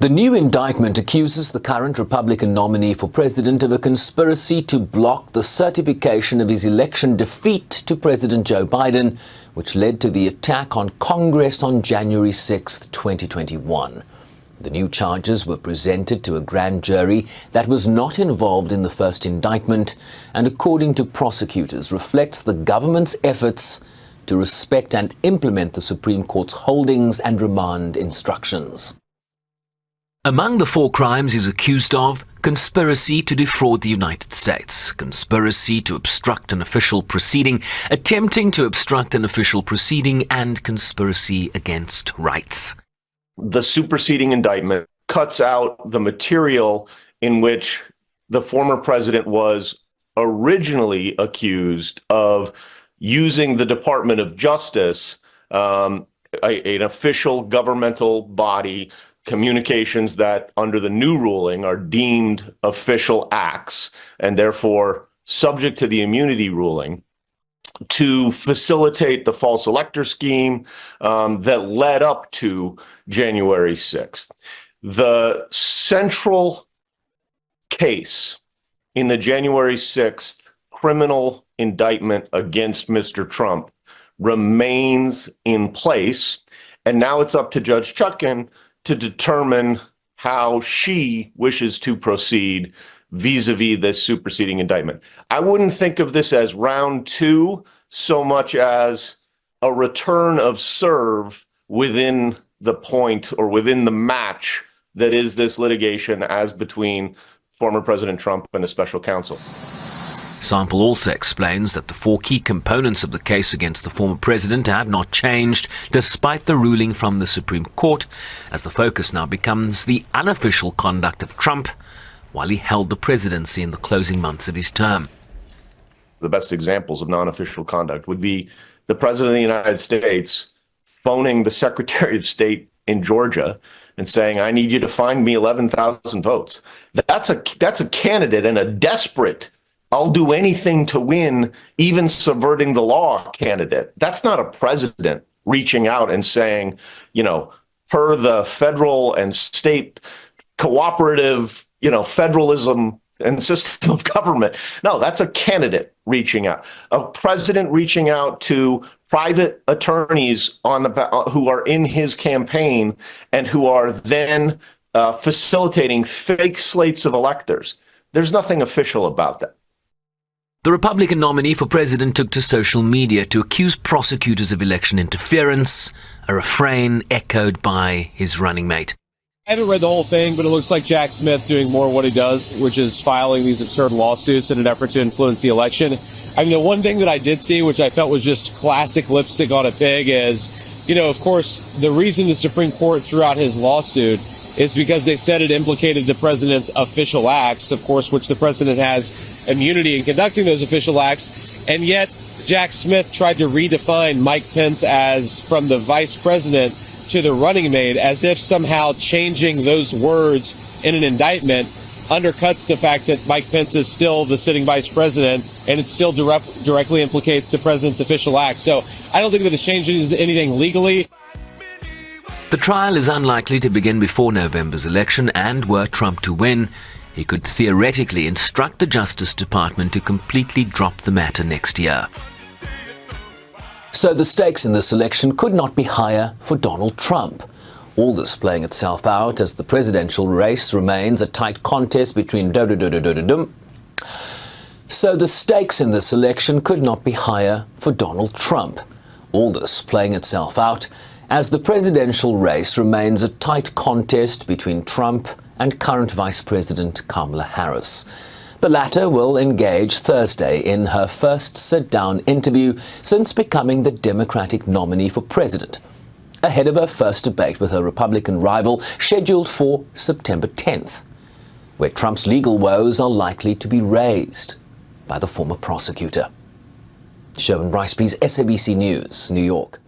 The new indictment accuses the current Republican nominee for president of a conspiracy to block the certification of his election defeat to President Joe Biden, which led to the attack on Congress on January 6, 2021. The new charges were presented to a grand jury that was not involved in the first indictment and, according to prosecutors, reflects the government's efforts to respect and implement the Supreme Court's holdings and remand instructions. Among the 4 crimes he's accused of: conspiracy to defraud the United States, conspiracy to obstruct an official proceeding, attempting to obstruct an official proceeding, and conspiracy against rights. The superseding indictment cuts out the material in which the former president was originally accused of using the Department of Justice, an official governmental body, communications that under the new ruling are deemed official acts and therefore subject to the immunity ruling, to facilitate the false elector scheme that led up to January 6th. The central case in the January 6th criminal indictment against Mr. Trump remains in place, and now it's up to Judge Chutkan to determine how she wishes to proceed vis-a-vis this superseding indictment. I wouldn't think of this as round 2 so much as a return of serve within the point or within the match that is this litigation as between former President Trump and the Special Counsel. Sample also explains that the 4 key components of the case against the former president have not changed despite the ruling from the Supreme Court, as the focus now becomes the unofficial conduct of Trump while he held the presidency in the closing months of his term. The best examples of non-official conduct would be the President of the United States phoning the Secretary of State in Georgia and saying, "I need you to find me 11,000 votes." That's a candidate and a desperate, I'll do anything to win, even subverting the law candidate. That's not a president reaching out and saying, per the federal and state cooperative, federalism and system of government. No, that's a candidate reaching out. A president reaching out to private attorneys who are in his campaign and who are then facilitating fake slates of electors. There's nothing official about that. The Republican nominee for president took to social media to accuse prosecutors of election interference, a refrain echoed by his running mate. I haven't read the whole thing, but it looks like Jack Smith doing more of what he does, which is filing these absurd lawsuits in an effort to influence the election. The one thing that I did see, which I felt was just classic lipstick on a pig, is, of course, the reason the Supreme Court threw out his lawsuit is because they said it implicated the president's official acts, of course, which the president has immunity in conducting those official acts. And yet Jack Smith tried to redefine Mike Pence as from the vice president to the running mate, as if somehow changing those words in an indictment undercuts the fact that Mike Pence is still the sitting vice president and it still directly implicates the president's official acts. So I don't think that it changes anything legally. The trial is unlikely to begin before November's election, and were Trump to win, he could theoretically instruct the Justice Department to completely drop the matter next year. So the stakes in this election could not be higher for Donald Trump. All this playing itself out as the presidential race remains a tight contest between So the stakes in this election could not be higher for Donald Trump. All this playing itself out as the presidential race remains a tight contest between Trump and current Vice President Kamala Harris. The latter will engage Thursday in her first sit-down interview since becoming the Democratic nominee for president, ahead of her first debate with her Republican rival scheduled for September 10th, where Trump's legal woes are likely to be raised by the former prosecutor. Sherwin Bryce-Pease, SABC News, New York.